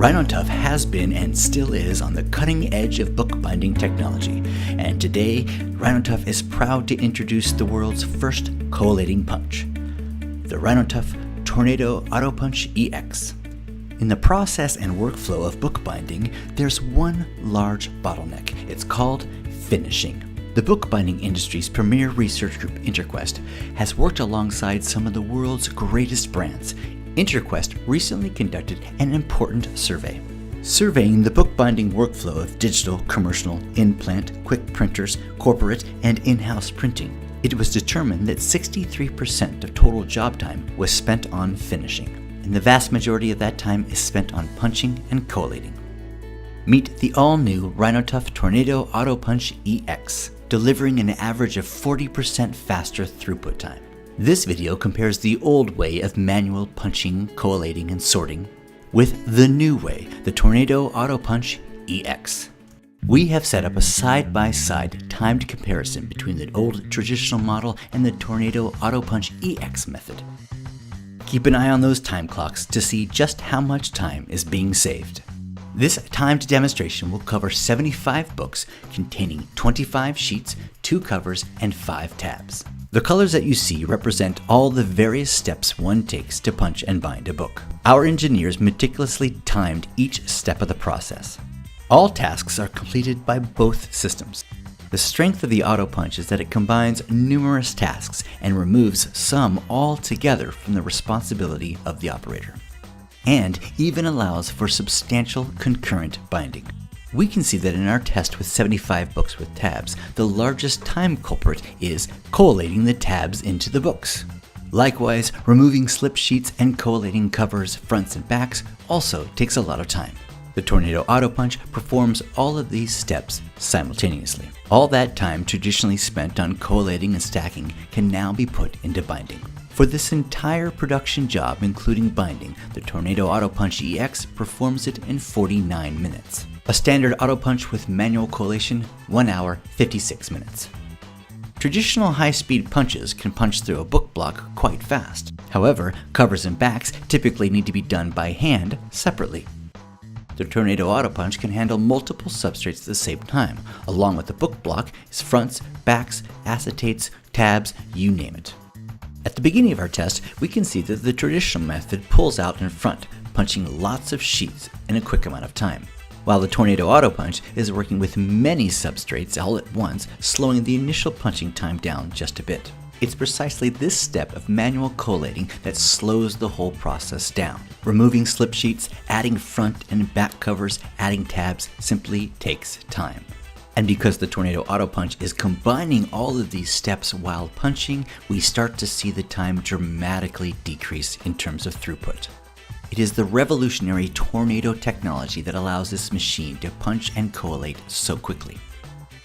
Rhin-O-Tuff has been and still is on the cutting edge of bookbinding technology, and today Rhin-O-Tuff is proud to introduce the world's first collating punch, the Rhin-O-Tuff Tornado Autopunch EX. In the process and workflow of bookbinding, there's one large bottleneck. It's called finishing. The bookbinding industry's premier research group, Interquest, has worked alongside some of the world's greatest brands. Interquest recently conducted an important survey, surveying the bookbinding workflow of digital, commercial, in-plant, quick printers, corporate, and in-house printing. It was determined that 63% of total job time was spent on finishing, and the vast majority of that time is spent on punching and collating. Meet the all-new Rhin-O-Tuff Tornado Autopunch EX, delivering an average of 40% faster throughput time. This video compares the old way of manual punching, collating, and sorting with the new way, the Tornado Autopunch EX. We have set up a side-by-side timed comparison between the old traditional model and the Tornado Autopunch EX method. Keep an eye on those time clocks to see just how much time is being saved. This timed demonstration will cover 75 books containing 25 sheets, 2 covers, and 5 tabs. The colors that you see represent all the various steps one takes to punch and bind a book. Our engineers meticulously timed each step of the process. All tasks are completed by both systems. The strength of the Autopunch is that it combines numerous tasks and removes some altogether from the responsibility of the operator, and even allows for substantial concurrent binding. We can see that in our test with 75 books with tabs, the largest time culprit is collating the tabs into the books. Likewise, removing slip sheets and collating covers, fronts, and backs also takes a lot of time. The Tornado Autopunch performs all of these steps simultaneously. All that time traditionally spent on collating and stacking can now be put into binding. For this entire production job, including binding, the Tornado Autopunch EX performs it in 49 minutes. A standard Autopunch with manual collation, 1 hour, 56 minutes. Traditional high-speed punches can punch through a book block quite fast. However, covers and backs typically need to be done by hand separately. The Tornado Autopunch can handle multiple substrates at the same time. Along with the book block is fronts, backs, acetates, tabs, you name it. At the beginning of our test, we can see that the traditional method pulls out in front, punching lots of sheets in a quick amount of time, while the Tornado Autopunch is working with many substrates all at once, slowing the initial punching time down just a bit. It's precisely this step of manual collating that slows the whole process down. Removing slip sheets, adding front and back covers, adding tabs simply takes time. And because the Tornado Autopunch is combining all of these steps while punching, we start to see the time dramatically decrease in terms of throughput. It is the revolutionary Tornado technology that allows this machine to punch and collate so quickly.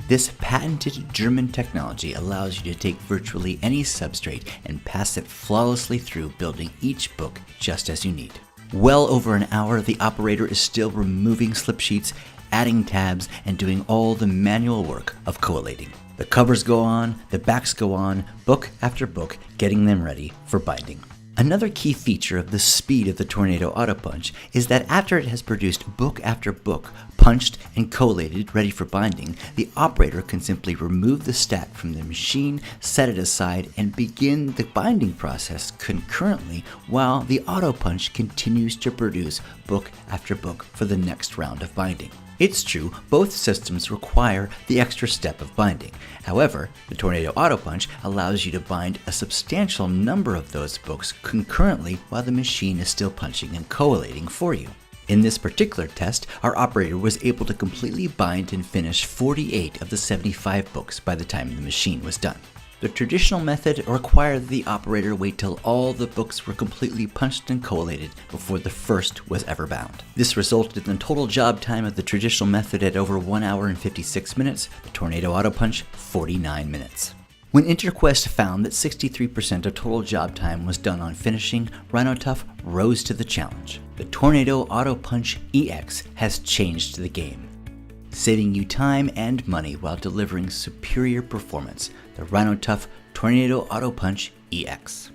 This patented German technology allows you to take virtually any substrate and pass it flawlessly through, building each book just as you need. Well over an hour, the operator is still removing slip sheets, adding tabs, and doing all the manual work of collating. The covers go on, the backs go on, book after book, getting them ready for binding. Another key feature of the speed of the Tornado Autopunch is that after it has produced book after book, punched and collated, ready for binding, the operator can simply remove the stack from the machine, set it aside, and begin the binding process concurrently while the Autopunch continues to produce book after book for the next round of binding. It's true, both systems require the extra step of binding. However, the Tornado Autopunch allows you to bind a substantial number of those books concurrently while the machine is still punching and collating for you. In this particular test, our operator was able to completely bind and finish 48 of the 75 books by the time the machine was done. The traditional method required the operator wait till all the books were completely punched and collated before the first was ever bound. This resulted in the total job time of the traditional method at over 1 hour and 56 minutes, the Tornado Autopunch 49 minutes. When Interquest found that 63% of total job time was done on finishing, Rhin-O-Tuff rose to the challenge. The Tornado Autopunch EX has changed the game, saving you time and money while delivering superior performance. The Rhin-O-Tuff Tornado Autopunch EX.